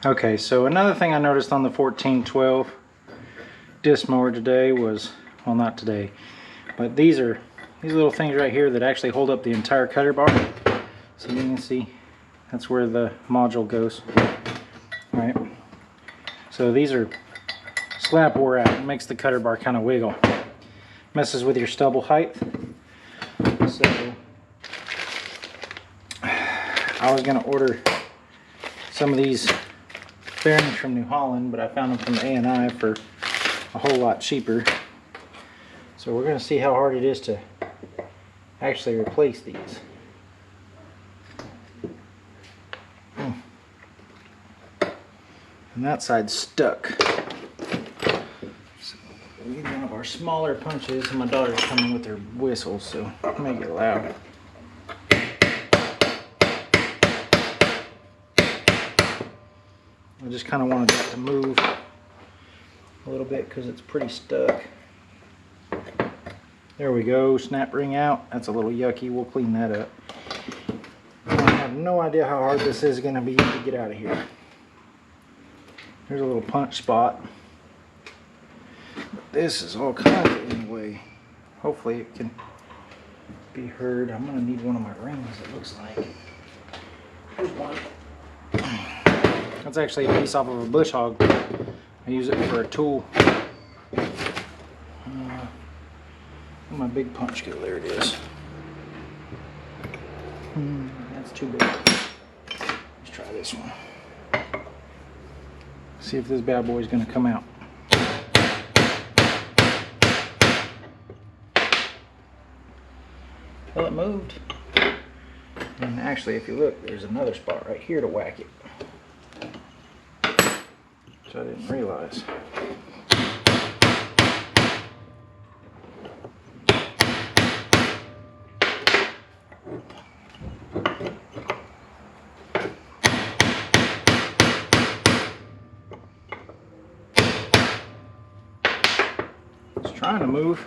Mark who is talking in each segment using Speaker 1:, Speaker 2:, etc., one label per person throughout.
Speaker 1: Okay, so another thing I noticed on the 1412 disc mower today was, well, not today, but these little things right here that actually hold up the entire cutter bar. So you can see that's where the module goes. All right. So these are slap wore out. It makes the cutter bar kind of wiggle. Messes with your stubble height. So I was gonna order some of these bearings from New Holland, but I found them from the A&I for a whole lot cheaper. So we're gonna see how hard it is to actually replace these. And that side's stuck. So we need one of our smaller punches, and my daughter's coming with her whistle, so make it loud. I just kind of wanted that to move a little bit because it's pretty stuck. There we go, snap ring out. That's a little yucky, we'll clean that up. I have no idea how hard this is going to be to get out of here. There's a little punch spot. But this is all kinds of in the way. Hopefully it can be heard. I'm going to need one of my rings, it looks like. Here's one. That's actually a piece off of a bush hog. I use it for a tool. Where'd my big punch go? There it is. That's too big. Let's try this one. See if this bad boy is going to come out. Well, it moved. And actually, if you look, there's another spot right here to whack it. Which I didn't realize. It's trying to move.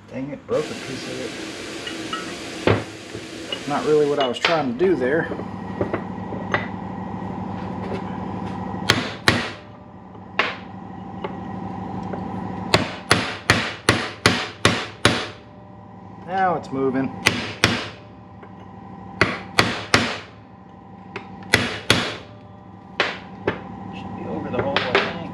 Speaker 1: Dang it, broke a piece of it. Not really what I was trying to do there. Now it's moving. Should be over the hole, I think.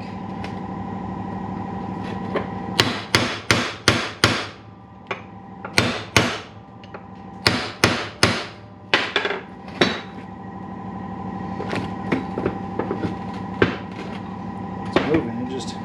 Speaker 1: It's moving, it just...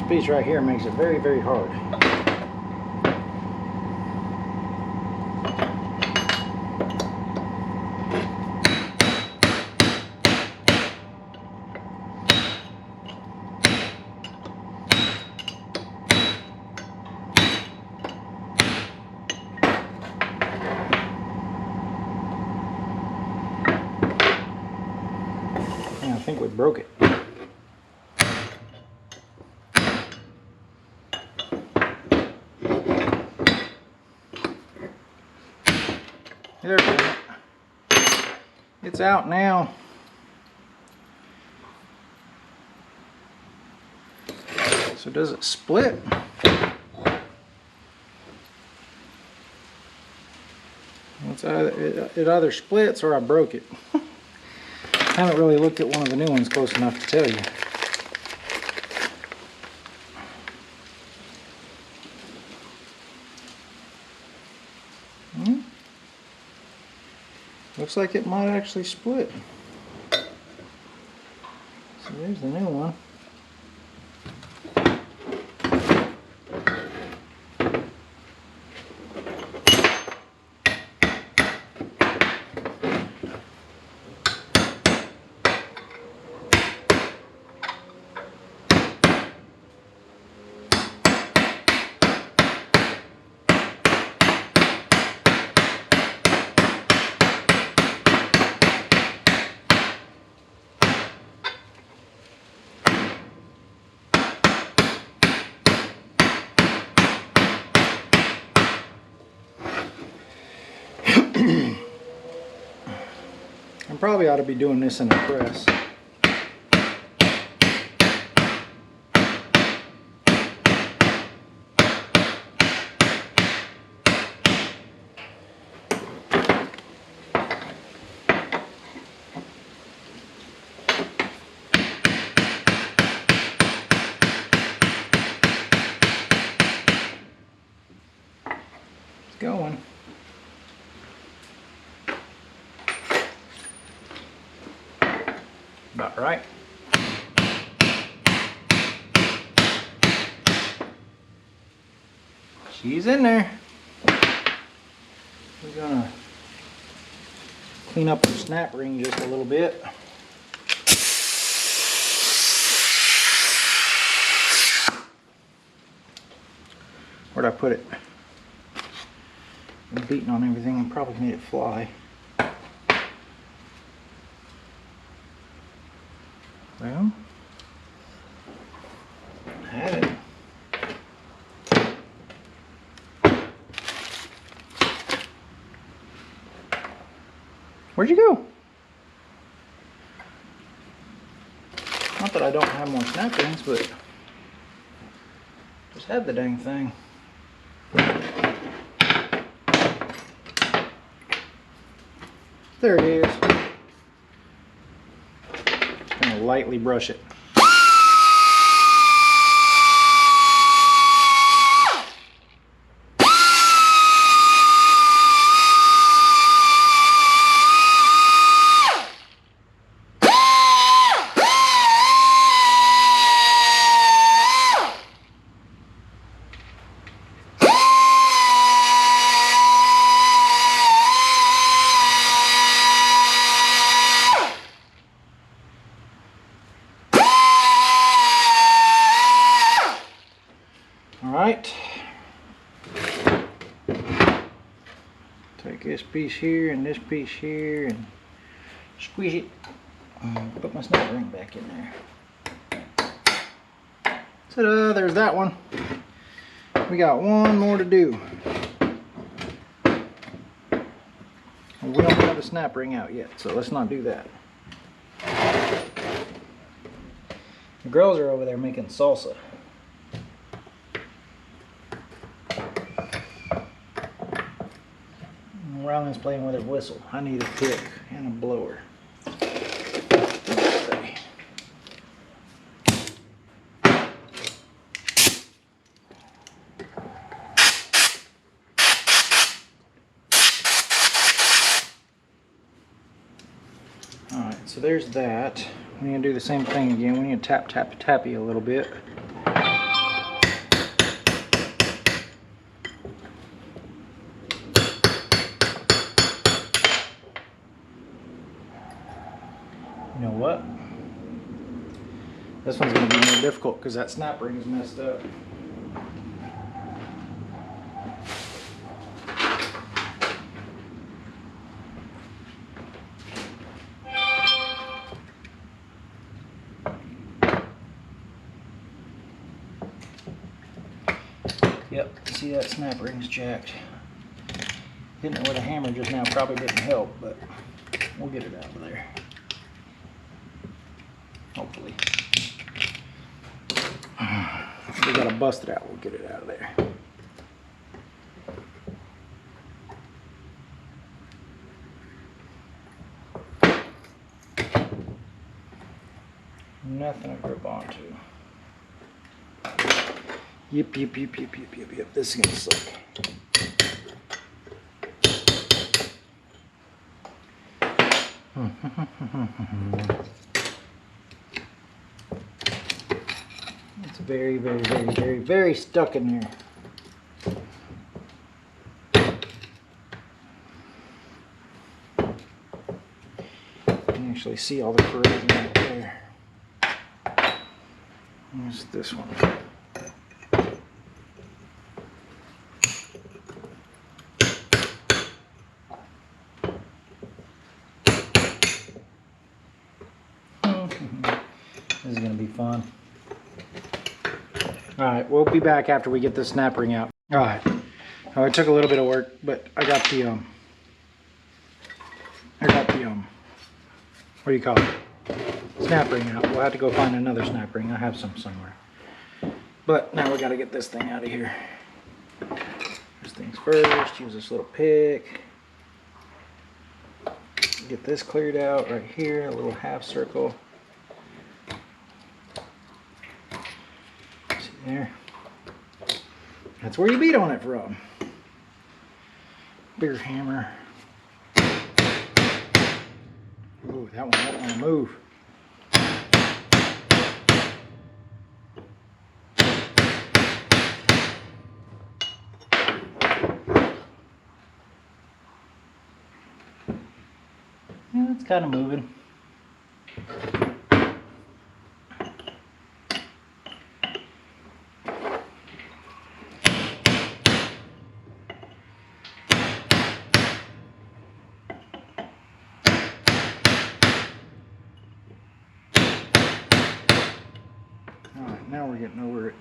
Speaker 1: Piece right here makes it very, very hard. And I think we broke it. There we go. It's out now. So does it split? It either splits or I broke it. I haven't really looked at one of the new ones close enough to tell you. Looks like it might actually split. So there's the new one. I probably ought to be doing this in a press. Going. About right. She's in there. We're gonna clean up the snap ring just a little bit. Where'd I put it? I'm beating on everything and probably made it fly. Well, had it. Where'd you go? Not that I don't have more snap rings, but just had the dang thing. There it is. Just gonna lightly brush it. Alright, take this piece here and this piece here and squeeze it. Put my snap ring back in there. Ta-da, there's that one. We got one more to do. And we don't have the snap ring out yet, so let's not do that. The girls are over there making salsa. Ryland's playing with her whistle. I need a pick and a blower. Alright, so there's that. We need to do the same thing again. We need to tap, tap, tappy a little bit. You know what? This one's going to be more difficult because that snap ring is messed up. Yep, see that snap ring's jacked. Hitting it with a hammer just now probably didn't help, but we'll get it out of there. Hopefully. We gotta bust it out, we'll get it out of there. Nothing to grip onto. Yep. This is gonna suck. It's very stuck in there. You can actually see all the corrosion right there. Here's this one. This is going to be fun. Alright, we'll be back after we get this snap ring out. Alright, it took a little bit of work, but I got the what do you call it? Snap ring out. We'll have to go find another snap ring. I have some somewhere. But now we got to get this thing out of here. First things first, use this little pick. Get this cleared out right here, a little half circle. See there? That's where you beat on it from. Bigger hammer. Ooh, that one don't want to move. Yeah, it's kind of moving. Alright, now we're getting over it.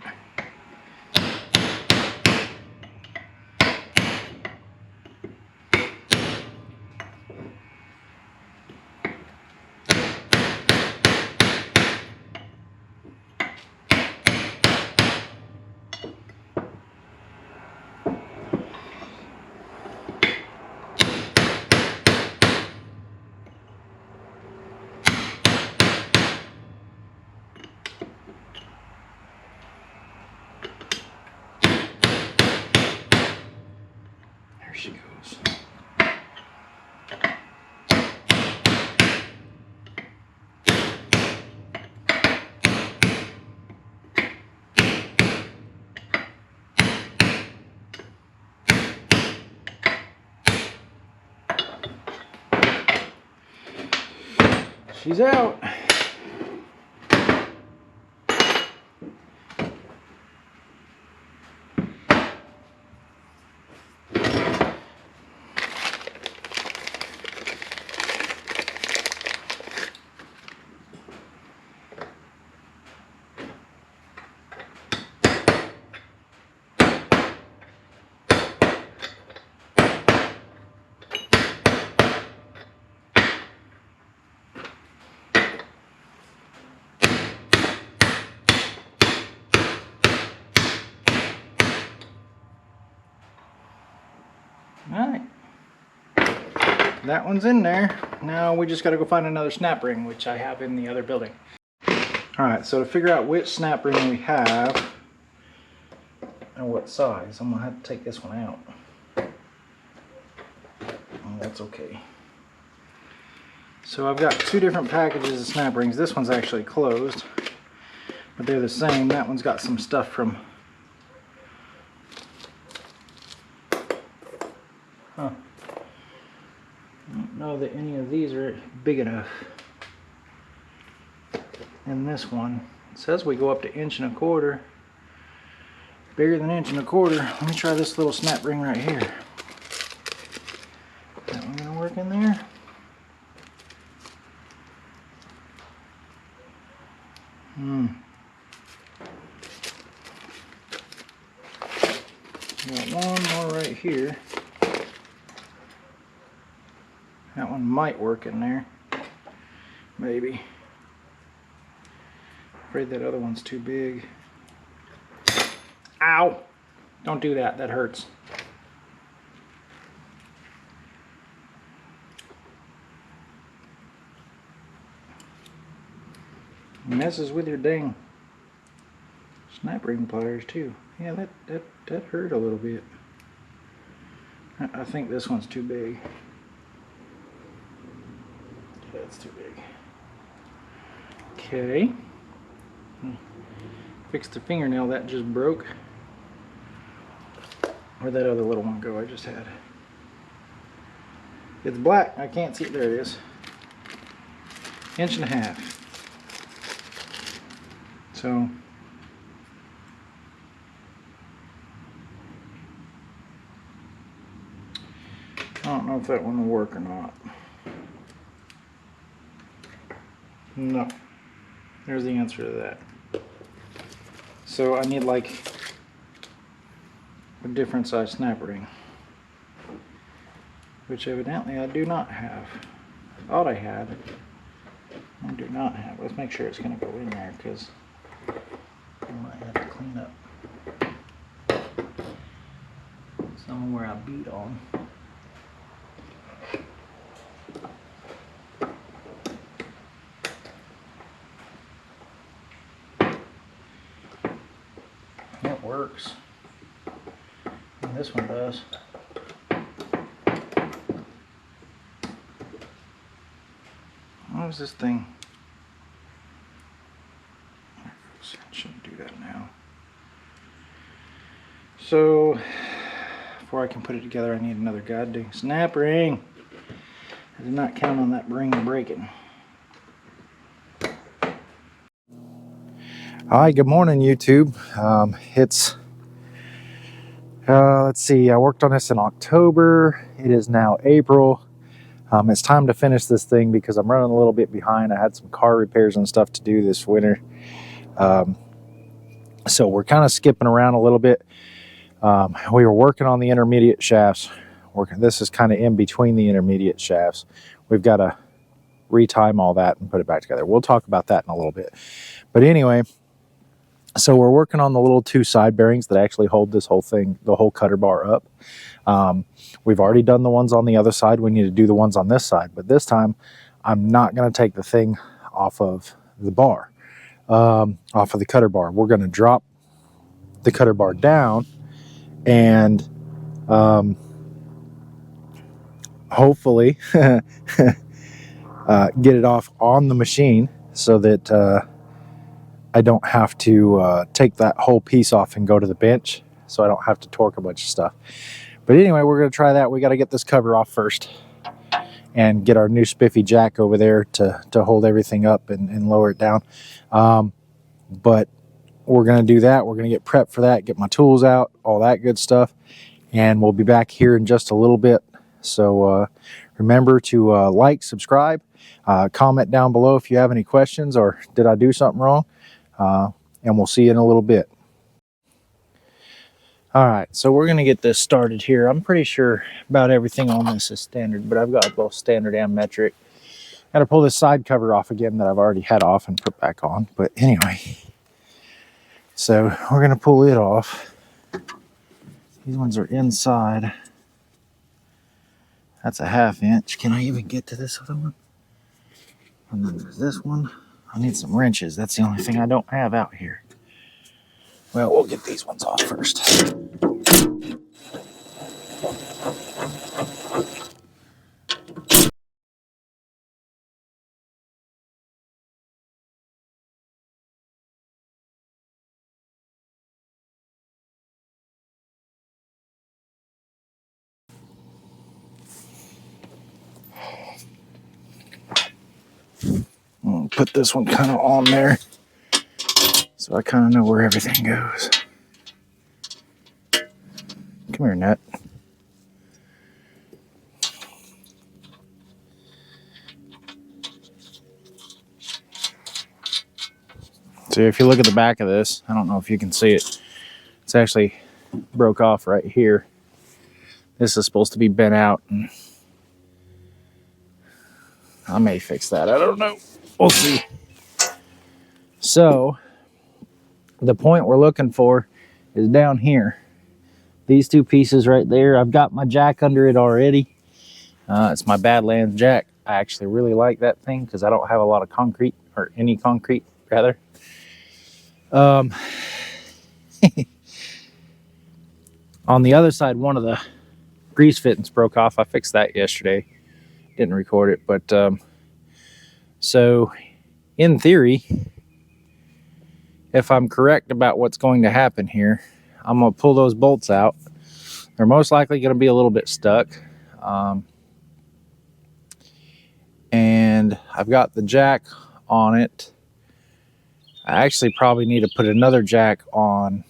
Speaker 1: She goes. She's out. Alright, that one's in there. Now we just got to go find another snap ring, which I have in the other building. Alright, so to figure out which snap ring we have and what size, I'm going to have to take this one out. Oh, that's okay. So I've got two different packages of snap rings. This one's actually closed, but they're the same. That one's got some stuff from... Huh. I don't know that any of these are big enough. And this one, it says we go up to 1.25 inches. Bigger than 1.25 inches. Let me try this little snap ring right here. That one gonna work in there? Got one more right here. That one might work in there. Maybe. Afraid that other one's too big. Ow! Don't do that, that hurts. Messes with your dang snap ring pliers too. Yeah, that hurt a little bit. I think this one's too big. That's too big. Okay. Fix the fingernail that just broke. Where'd that other little one go I just had? It's black. I can't see it. There it is. 1.5 inches. So I don't know if that one will work or not. No. There's the answer to that. So I need like a different size snap ring, which evidently I do not have. I thought I had. do not have. Let's make sure it's going to go in there, because I might have to clean up somewhere I beat on. It works. And this one does. What is this thing? I shouldn't do that now. So, before I can put it together, I need another goddamn snap ring. I did not count on that ring breaking. Hi, good morning, YouTube. Let's see, I worked on this in October. It is now April. It's time to finish this thing because I'm running a little bit behind. I had some car repairs and stuff to do this winter. So we're kind of skipping around a little bit. We were working on the intermediate shafts. This is kind of in between the intermediate shafts. We've got to retime all that and put it back together. We'll talk about that in a little bit. But anyway, so we're working on the little 2 side bearings that actually hold this whole thing, the whole cutter bar up. We've already done the ones on the other side. We need to do the ones on this side. But this time, I'm not going to take the thing off of the bar, off of the cutter bar. We're going to drop the cutter bar down and hopefully get it off on the machine so that I don't have to take that whole piece off and go to the bench, so I don't have to torque a bunch of stuff. But anyway, we're going to try that. We got to get this cover off first and get our new spiffy jack over there to hold everything up and lower it down. But we're going to do that. We're going to get prepped for that, get my tools out, all that good stuff. And we'll be back here in just a little bit. So remember to like, subscribe, comment down below if you have any questions or did I do something wrong. And we'll see you in a little bit. All right, so we're going to get this started here. I'm pretty sure about everything on this is standard, but I've got both standard and metric. Got to pull this side cover off again that I've already had off and put back on. But anyway, so we're going to pull it off. These ones are inside. That's a 1/2 inch. Can I even get to this other one? And then there's this one. I need some wrenches. That's the only thing I don't have out here. Well, we'll get these ones off first. I'll put this one kind of on there so I kind of know where everything goes. Come here, Nut. So if you look at the back of this, I don't know if you can see it. It's actually broke off right here. This is supposed to be bent out, and I may fix that. I don't know. We'll see. So the point we're looking for is down here. These 2 pieces right there. I've got my jack under it already. It's my Badlands jack. I actually really like that thing because I don't have a lot of concrete, or any concrete rather. On the other side, one of the grease fittings broke off. I fixed that yesterday. Didn't record it, but so in theory, if I'm correct about what's going to happen here, I'm going to pull those bolts out. They're most likely going to be a little bit stuck. And I've got the jack on it. I actually probably need to put another jack on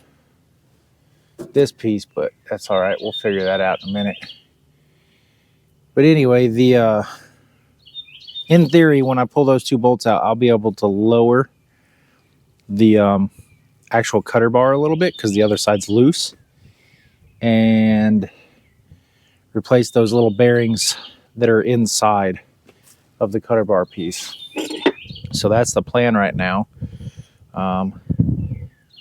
Speaker 1: this piece, but that's all right. We'll figure that out in a minute. But anyway, in theory, when I pull those 2 bolts out, I'll be able to lower the actual cutter bar a little bit because the other side's loose, and replace those little bearings that are inside of the cutter bar piece.
Speaker 2: So that's the plan right now. But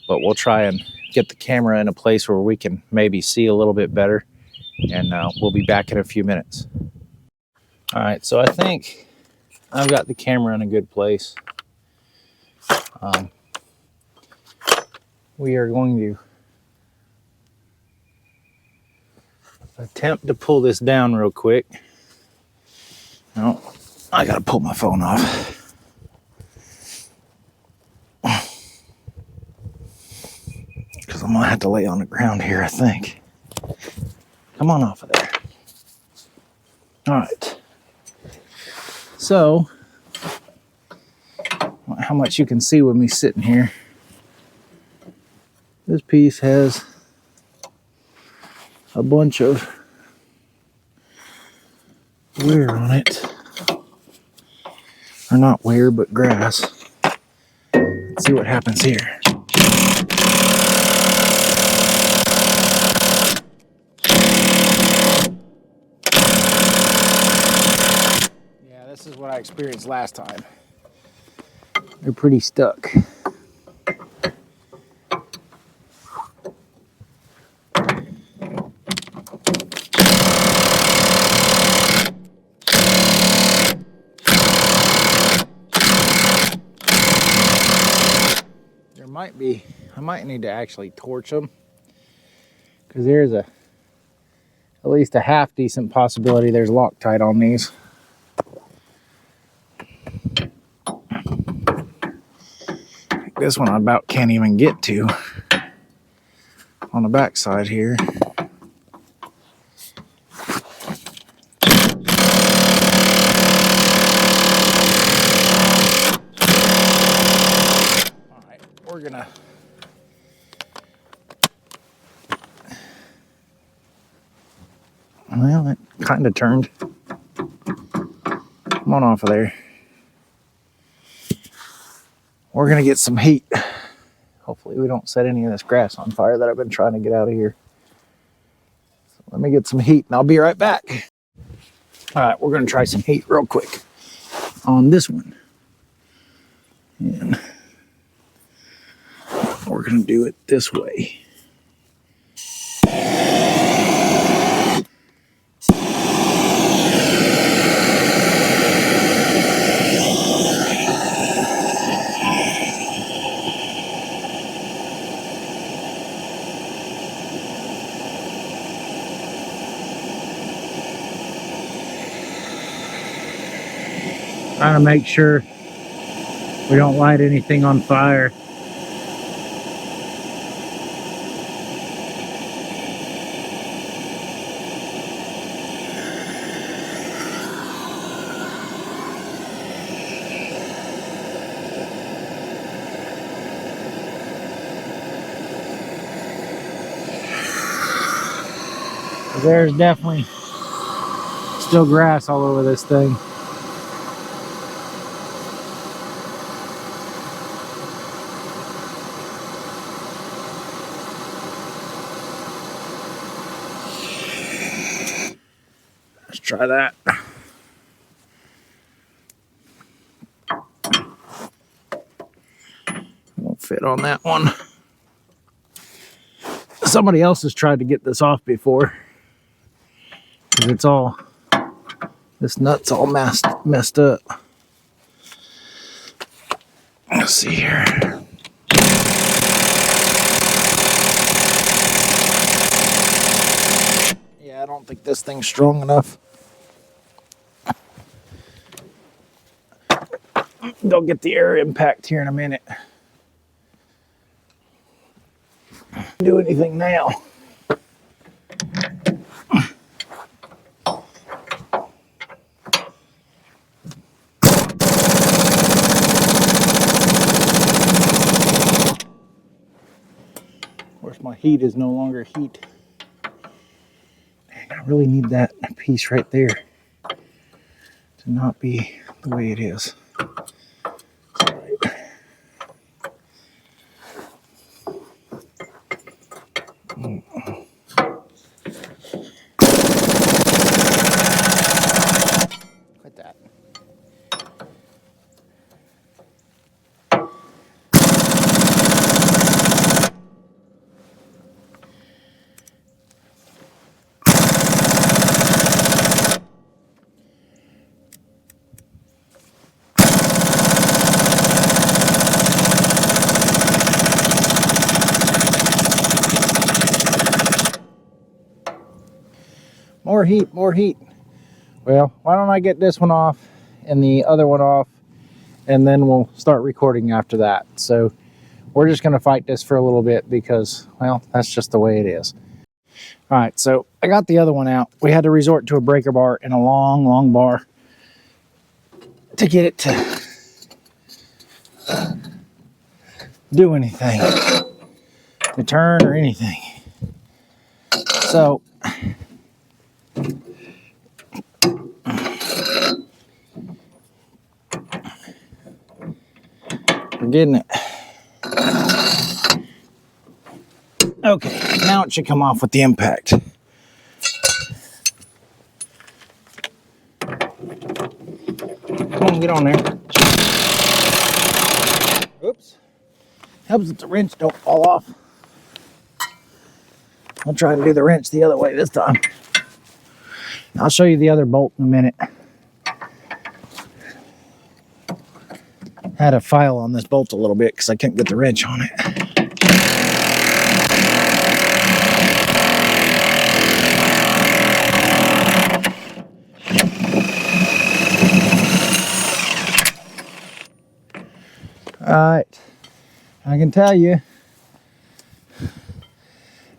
Speaker 2: we'll try and get the camera in a place where we can maybe see a little bit better, and we'll be back in a few minutes. All right, so I think I've got the camera in a good place. We are going to attempt to pull this down real quick. No, I gotta pull my phone off. Because I'm gonna have to lay on the ground here, I think. Come on off of there. All right. So, how much you can see with me sitting here. This piece has a bunch of wear on it. Or not wear, but grass. Let's see what happens here. Yeah, this is what I experienced last time. They're pretty stuck. I might need to actually torch them, because there's at least a half decent possibility there's Loctite on these. This one I about can't even get to on the back side here. All right, we're gonna well, it kind of turned. Come on off of there. We're gonna get some heat. Hopefully we don't set any of this grass on fire that I've been trying to get out of here. So let me get some heat and I'll be right back. All right, we're gonna try some heat real quick on this one. And we're gonna do it this way. Trying to make sure we don't light anything on fire. There's definitely still grass all over this thing. Let's try that. Won't fit on that one. Somebody else has tried to get this off before. It's all, this nut's all messed up. Let's see here. Yeah, I don't think this thing's strong enough. Go get the air impact here in a minute. Do anything now. Of course, my heat is no longer heat. Dang, I really need that piece right there to not be the way it is. more heat, more heat. Well, why don't I get this one off and the other one off, and then we'll start recording after that. So we're just going to fight this for a little bit because, well, that's just the way it is. All right, so I got the other one out. We had to resort to a breaker bar and a long, long bar to get it to do anything, to turn or anything. So we're getting it. Okay, now it should come off with the impact. Come on, get on there. Oops. Helps if the wrench don't fall off. I'll try to do the wrench the other way this time. I'll show you the other bolt in a minute. Had to file on this bolt a little bit because I couldn't get the wrench on it. Alright, I can tell you,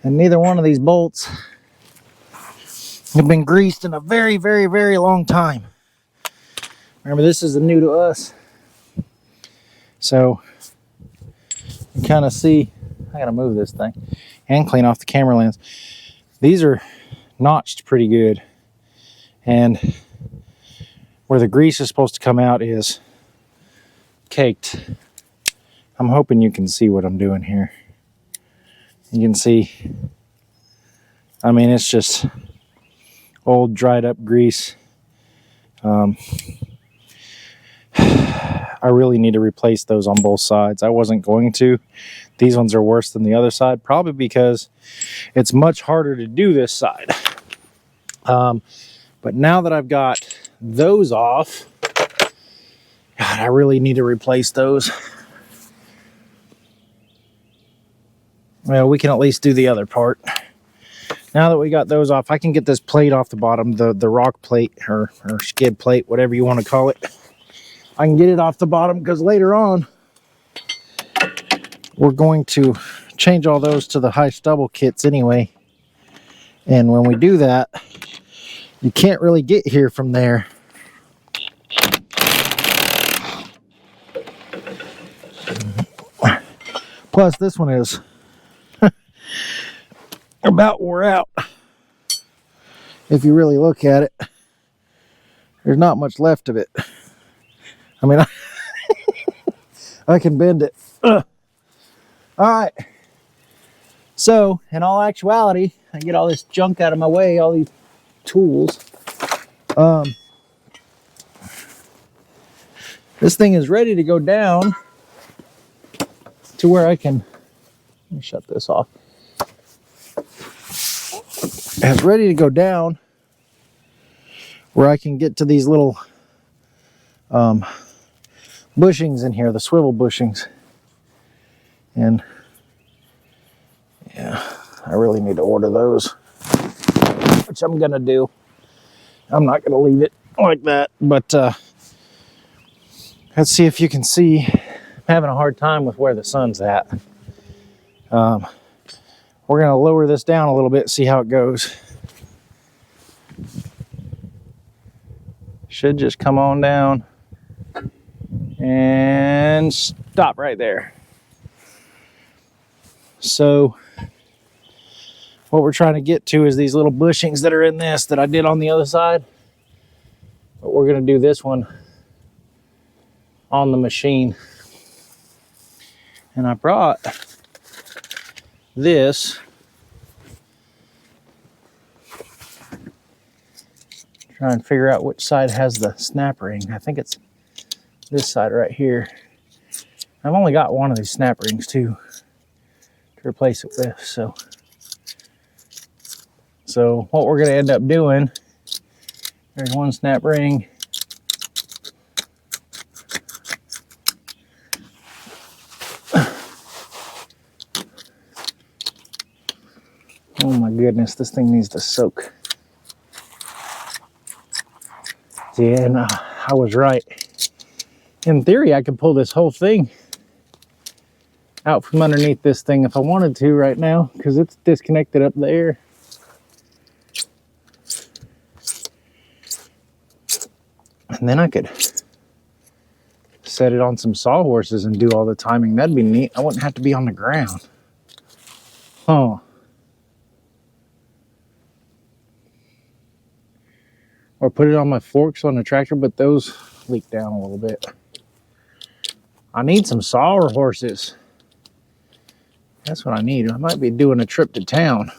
Speaker 2: and neither one of these bolts have been greased in a very, very, very long time. Remember, this is new to us. So, you kind of see, I gotta move this thing and clean off the camera lens. These are notched pretty good. And where the grease is supposed to come out is caked. I'm hoping you can see what I'm doing here. You can see, I mean, it's just old dried up grease. I really need to replace those on both sides. I wasn't going to. These ones are worse than the other side, probably because it's much harder to do this side. But now that I've got those off, God, I really need to replace those. Well, we can at least do the other part. Now that we got those off, I can get this plate off the bottom, the rock plate or skid plate, whatever you want to call it. I can get it off the bottom because later on, we're going to change all those to the high stubble kits anyway. And when we do that, you can't really get here from there. Plus, this one is about wore out. If you really look at it, there's not much left of it. I mean, I can bend it. Ugh. All right. So, in all actuality, I get all this junk out of my way, all these tools. This thing is ready to go down to where I can, let me shut this off. It's ready to go down where I can get to these little bushings in here, the swivel bushings. And yeah, I really need to order those, which I'm gonna do. I'm not gonna leave it like that, but let's see if you can see. I'm having a hard time with where the sun's at. We're gonna lower this down a little bit, see how it goes. Should just come on down and stop right there. So what we're trying to get to is these little bushings that are in this that I did on the other side. But we're going to do this one on the machine. And I brought this. Try and figure out which side has the snap ring. I think it's this side right here. I've only got one of these snap rings too to replace it with. So what we're going to end up doing, there's one snap ring. Oh my goodness, this thing needs to soak. See, and I was right. In theory, I could pull this whole thing out from underneath this thing if I wanted to right now, because it's disconnected up there. And then I could set it on some sawhorses and do all the timing. That'd be neat. I wouldn't have to be on the ground. Huh. Or put it on my forks on the tractor, but those leak down a little bit. I need some sawhorses. That's what I need. I might be doing a trip to town.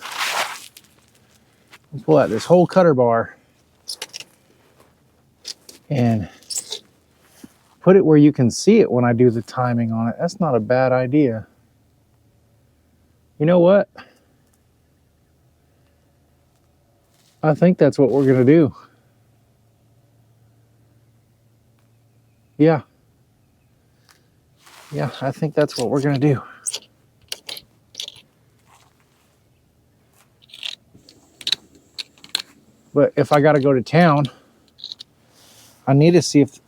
Speaker 2: I'll pull out this whole cutter bar and put it where you can see it when I do the timing on it. That's not a bad idea. You know what? I think that's what we're gonna do. Yeah. Yeah, I think that's what we're gonna do. But if I gotta go to town, I need to see if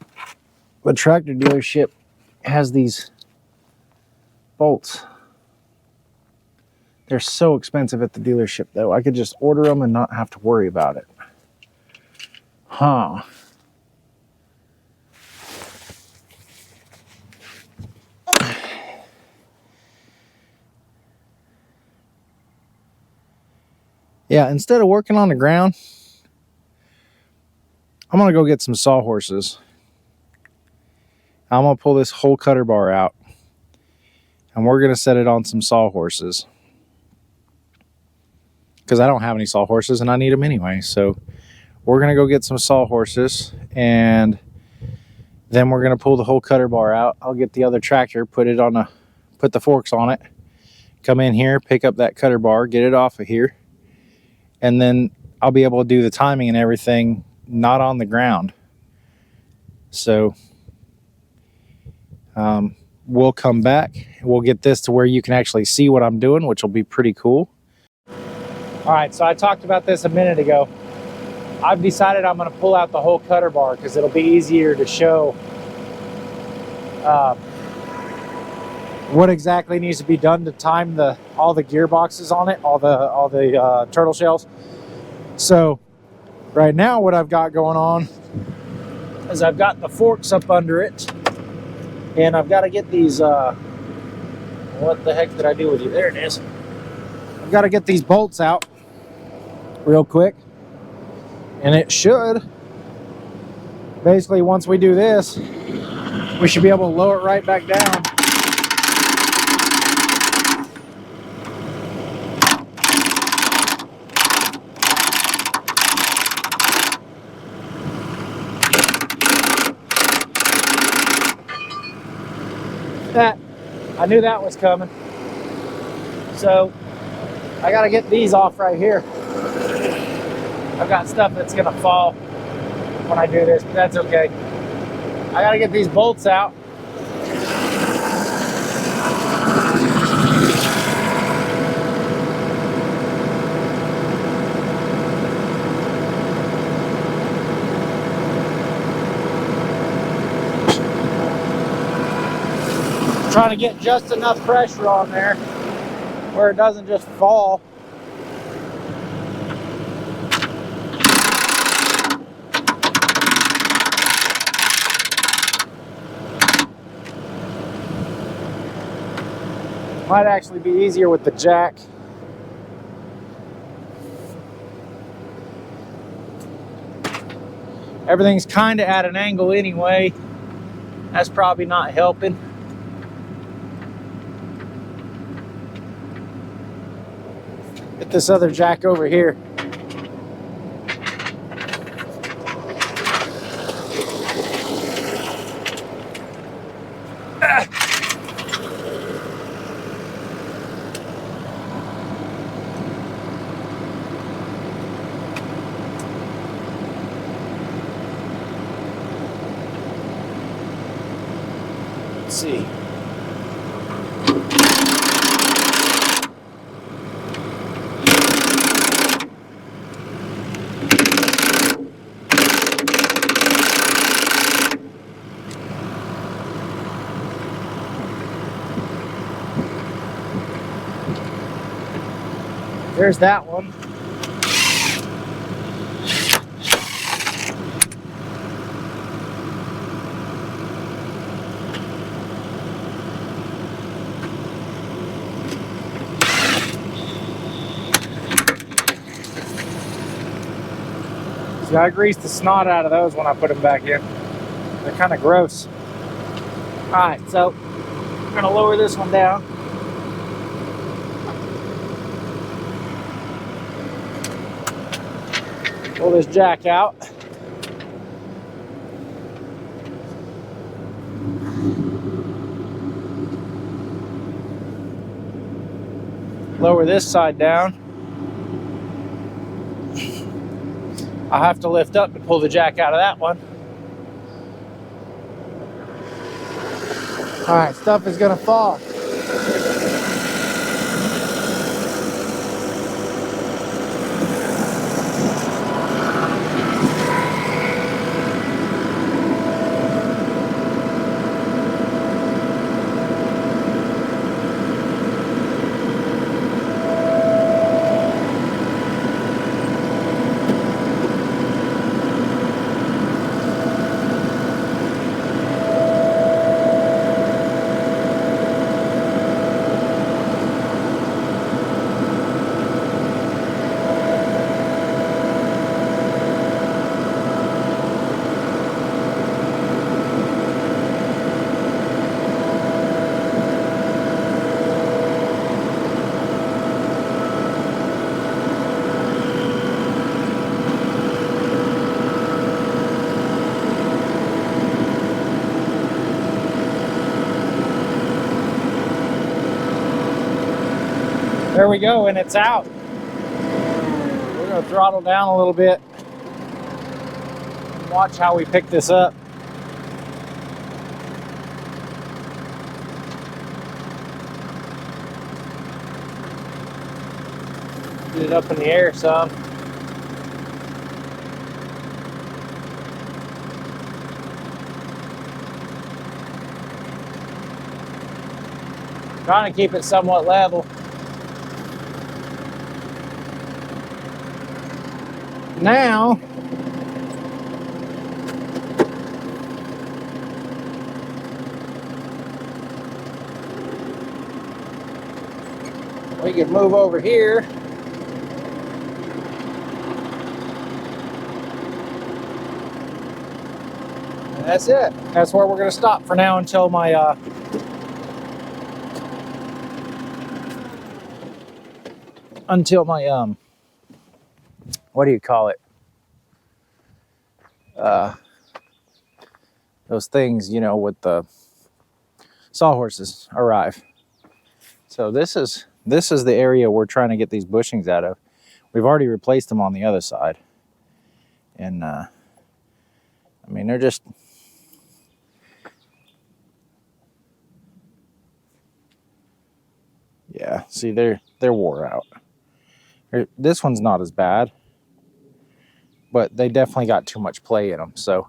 Speaker 2: the tractor dealership has these bolts. They're so expensive at the dealership though. I could just order them and not have to worry about it. Huh. Yeah, instead of working on the ground, I'm gonna go get some sawhorses. I'm gonna pull this whole cutter bar out and we're gonna set it on some sawhorses. Because I don't have any sawhorses and I need them anyway. So we're gonna go get some sawhorses and then we're gonna pull the whole cutter bar out. I'll get the other tractor, put the forks on it, come in here, pick up that cutter bar, get it off of here, and then I'll be able to do the timing and everything not on the ground. So we'll come back, we'll get this to where you can actually see what I'm doing, which will be pretty cool. All right, so I talked about this a minute ago. I've decided I'm gonna pull out the whole cutter bar because it'll be easier to show what exactly needs to be done to time all the gearboxes on it, all the turtle shells. So right now what I've got going on is I've got the forks up under it and I've got to get these, what the heck did I do with you? There it is. I've got to get these bolts out real quick and it should, basically once we do this, we should be able to lower it right back down. I knew that was coming. So I got to get these off right here. I've got stuff that's gonna fall when I do this, but that's okay. I got to get these bolts out. Trying to get just enough pressure on there where it doesn't just fall. Might actually be easier with the jack. Everything's kind of at an angle anyway. That's probably not helping. Get this other jack over here. Let's see. There's that one. See, I greased the snot out of those when I put them back in. They're kind of gross. All right, so I'm gonna lower this one down. Pull this jack out. Lower this side down. I'll have to lift up to pull the jack out of that one. All right, stuff is gonna fall. There we go, and it's out. We're gonna throttle down a little bit. Watch how we pick this up. Get it up in the air some. Trying to keep it somewhat level. Now, we can move over here. And that's it. That's where we're going to stop for now until my what do you call it? Those things, you know, with the sawhorses arrive. So this is the area we're trying to get these bushings out of. We've already replaced them on the other side. And I mean, they're just yeah, see, they're wore out. This one's not as bad, but they definitely got too much play in them. So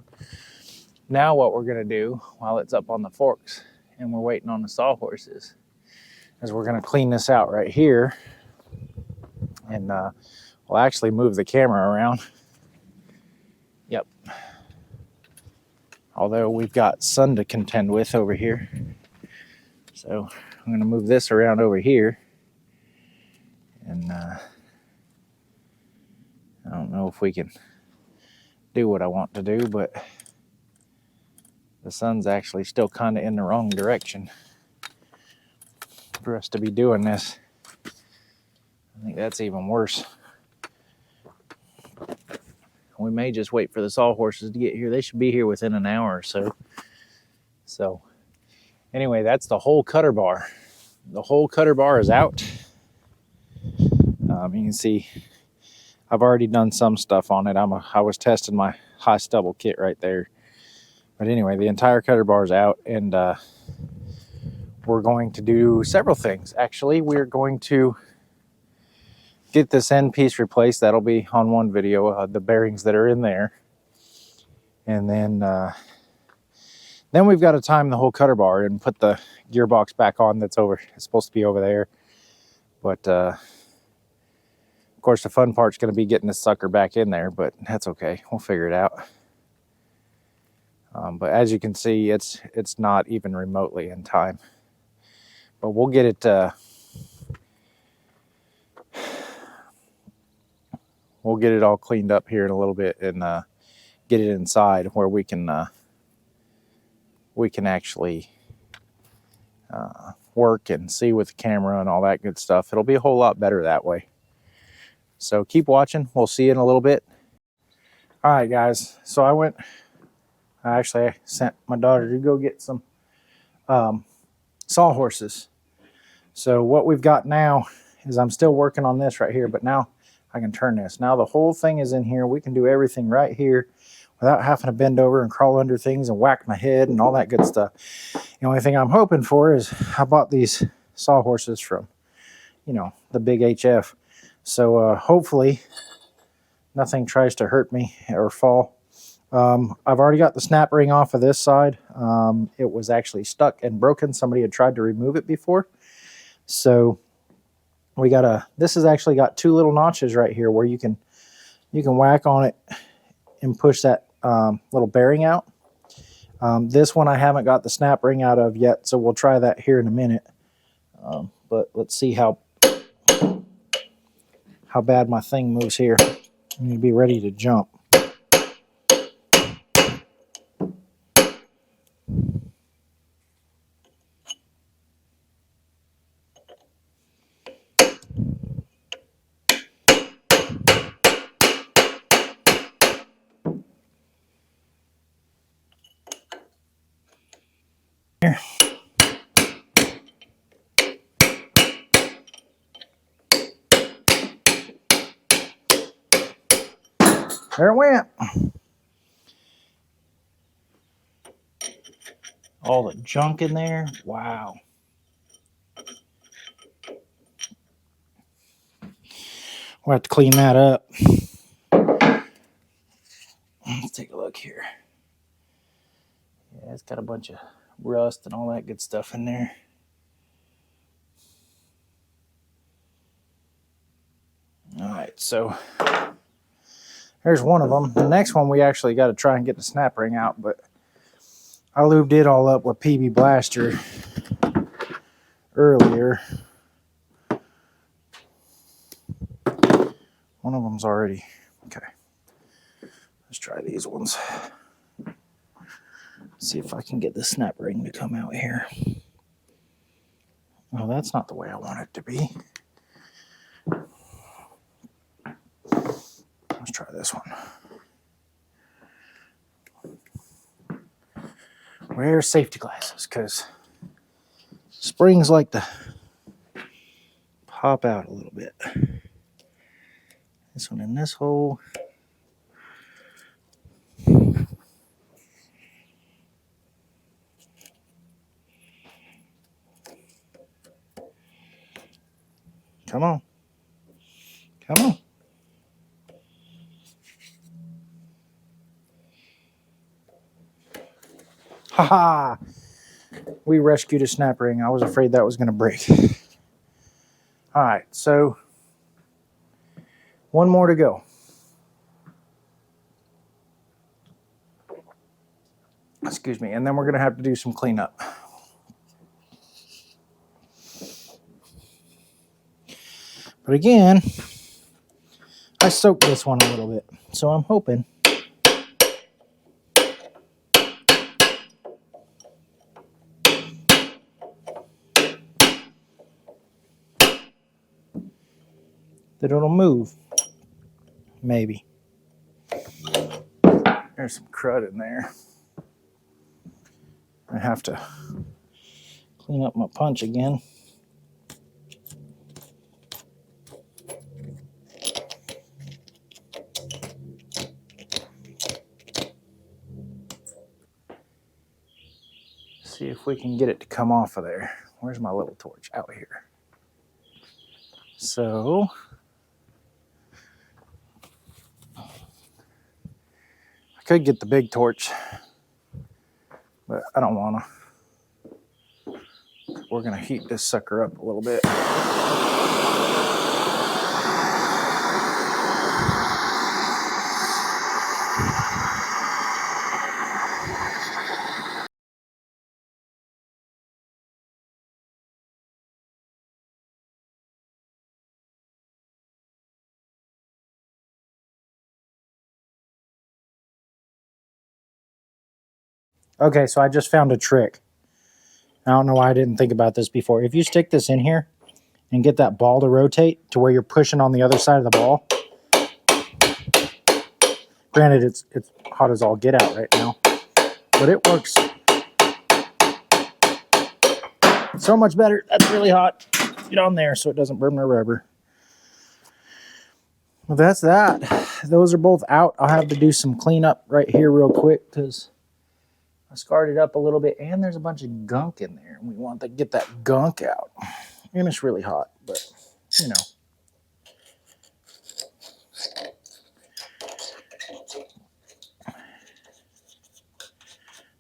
Speaker 2: now what we're gonna do while it's up on the forks and we're waiting on the sawhorses is we're gonna clean this out right here, and we'll actually move the camera around. Yep. Although we've got sun to contend with over here. So I'm gonna move this around over here, and I don't know if we can do what I want to do, but the sun's actually still kind of in the wrong direction for us to be doing this. I think that's even worse. We may just wait for the sawhorses to get here. They should be here within an hour or so. So anyway, that's the whole Cutterbar. The whole Cutterbar is out. You can see I've already done some stuff on it. I was testing my high stubble kit right there. But anyway, the entire Cutterbar is out, and we're going to do several things. Actually, we're going to get this end piece replaced. That'll be on one video, the bearings that are in there. And then we've got to time the whole Cutterbar and put the gearbox back on that's over. It's supposed to be over there. But Of course, the fun part's going to be getting this sucker back in there, but that's okay. We'll figure it out. But as you can see, it's not even remotely in time. But we'll get it. We'll get it all cleaned up here in a little bit and get it inside where we can actually work and see with the camera and all that good stuff. It'll be a whole lot better that way. So keep watching. We'll see you in a little bit. All right, guys. So I sent my daughter to go get some sawhorses. So what we've got now is I'm still working on this right here, but now I can turn this. Now the whole thing is in here. We can do everything right here without having to bend over and crawl under things and whack my head and all that good stuff. The only thing I'm hoping for is I bought these sawhorses from, the big HF. So hopefully nothing tries to hurt me or fall. I've already got the snap ring off of this side. It was actually stuck and broken. Somebody had tried to remove it before. So this has actually got two little notches right here where you can whack on it and push that little bearing out. This one I haven't got the snap ring out of yet, so we'll try that here in a minute. But let's see how bad my thing moves here. I need to be ready to jump. Here. There it went. All the junk in there. Wow. We'll have to clean that up. Let's take a look here. Yeah, it's got a bunch of rust and all that good stuff in there. All right, so there's one of them. The next one we actually got to try and get the snap ring out, but I lubed it all up with PB Blaster earlier. One of them's already okay. Let's try these ones. See if I can get the snap ring to come out here. Oh, that's not the way I want it to be. Let's try this one. Wear safety glasses because springs like to pop out a little bit. This one in this hole. Come on. Come on. Ha ha! We rescued a snap ring. I was afraid that was going to break. All right, so one more to go. Excuse me, and then we're going to have to do some cleanup. But again, I soaked this one a little bit, so I'm hoping that it'll move. Maybe. There's some crud in there. I have to clean up my punch again. See if we can get it to come off of there. Where's my little torch? Out here. So I could get the big torch, but I don't want to. We're going to heat this sucker up a little bit.
Speaker 1: Okay, so I just found a trick. I don't know why I didn't think about this before. If you stick this in here and get that ball to rotate to where you're pushing on the other side of the ball. Granted, it's hot as all get out right now, but it works so much better. That's really hot. Get on there so it doesn't burn my rubber. Well, that's that. Those are both out. I'll have to do some cleanup right here real quick because I scarred it up a little bit, and there's a bunch of gunk in there. We want to get that gunk out. And it's really hot, but you know.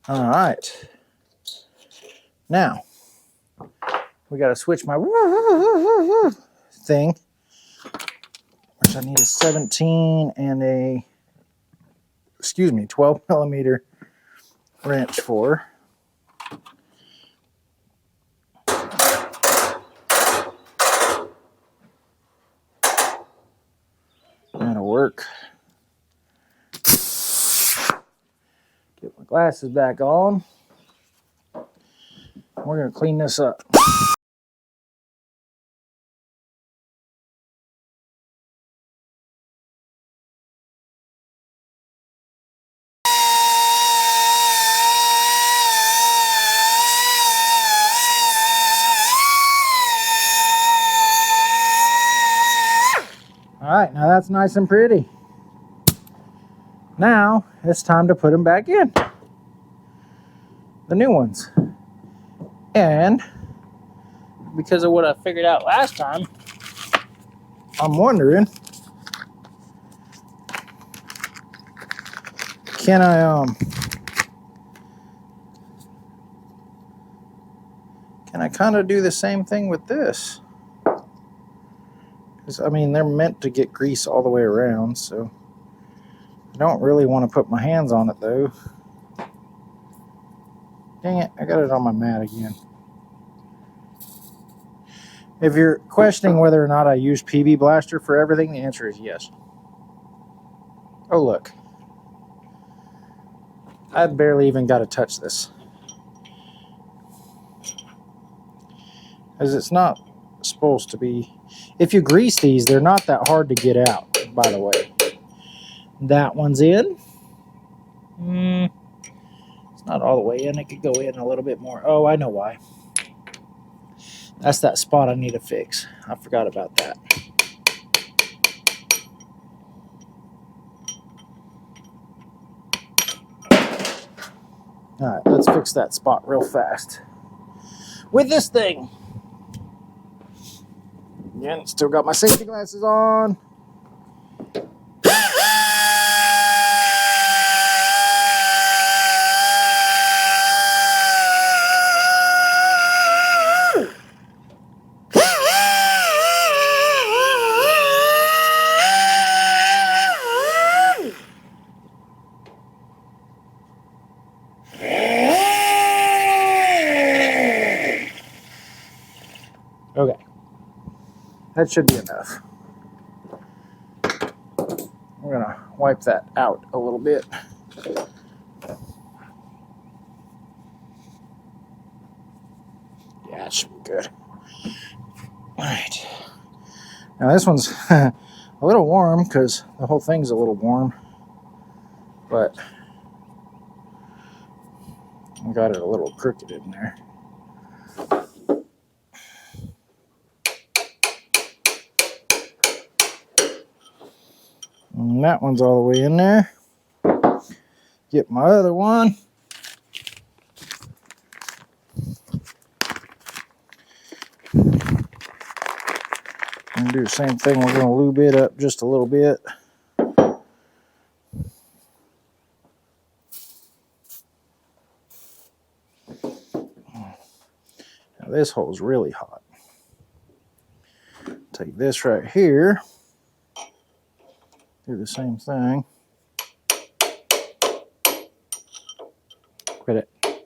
Speaker 1: All right. Now, we got to switch my thing, which I need a 17 and a, 12 millimeter wrench for. That'll work. Get my glasses back on. We're going to clean this up. All right, now that's nice and pretty. Now it's time to put them back in. The new ones. And because of what I figured out last time, I'm wondering, can I kind of do the same thing with this? Because, I mean, they're meant to get grease all the way around, so I don't really want to put my hands on it, though. Dang it, I got it on my mat again. If you're questioning whether or not I use PB Blaster for everything, the answer is yes. Oh, look. I barely even got to touch this. Because it's not supposed to be. If you grease these, they're not that hard to get out, by the way. That one's in. It's not all the way in. It could go in a little bit more. Oh, I know why. That's that spot I need to fix. I forgot about that. All right, let's fix that spot real fast. With this thing. Again, still got my safety glasses on. Okay. That should be enough. We're going to wipe that out a little bit. Yeah, it should be good. All right. Now this one's a little warm because the whole thing's a little warm. But I got it a little crooked in there. And that one's all the way in there. Get my other one. And do the same thing. We're going to lube it up just a little bit. Now this hole's really hot. Take this right here. Do the same thing. Quit it. I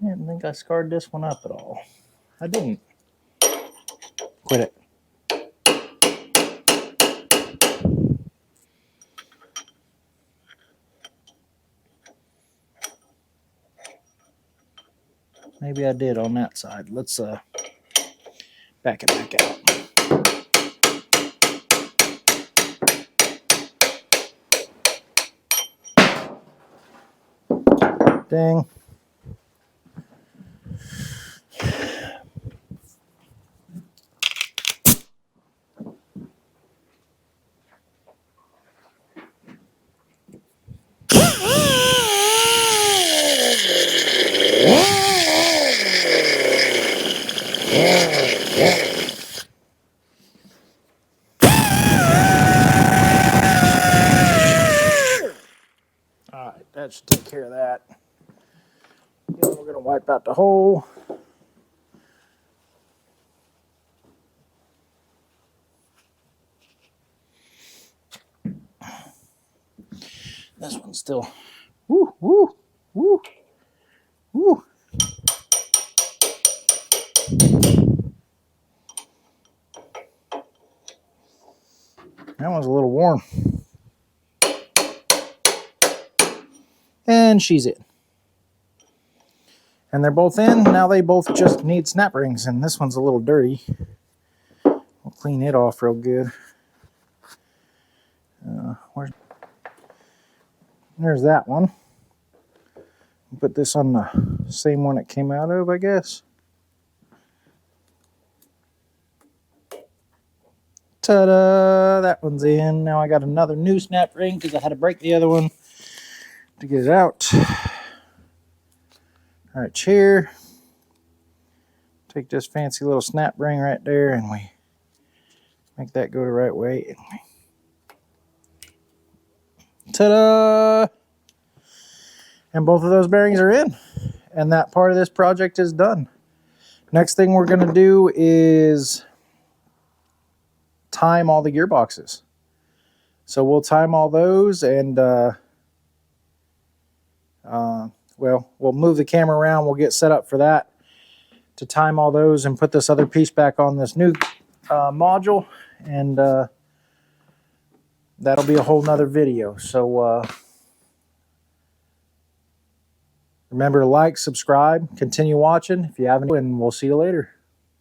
Speaker 1: didn't think I scarred this one up at all. I didn't. Quit it.
Speaker 2: Maybe I did on that side. Let's back it back out. Dang. Alright, that should take care of that. Then we're going to wipe out the hole. This one's still, woo, woo, woo, woo. That one's a little warm. And she's in. And they're both in. Now they both just need snap rings. And this one's a little dirty. We'll clean it off real good. There's that one. Put this on the same one it came out of, I guess. Ta-da! That one's in. Now I got another new snap ring because I had to break the other one to get it out. All right, chair. Take this fancy little snap ring right there and we make that go the right way. And ta-da! And both of those bearings are in. And that part of this project is done. Next thing we're going to do is time all the gearboxes. So we'll time all those and well, we'll move the camera around. We'll get set up for that to time all those and put this other piece back on this new module. And that'll be a whole nother video. So remember to like, subscribe, continue watching if you haven't, and we'll see you later.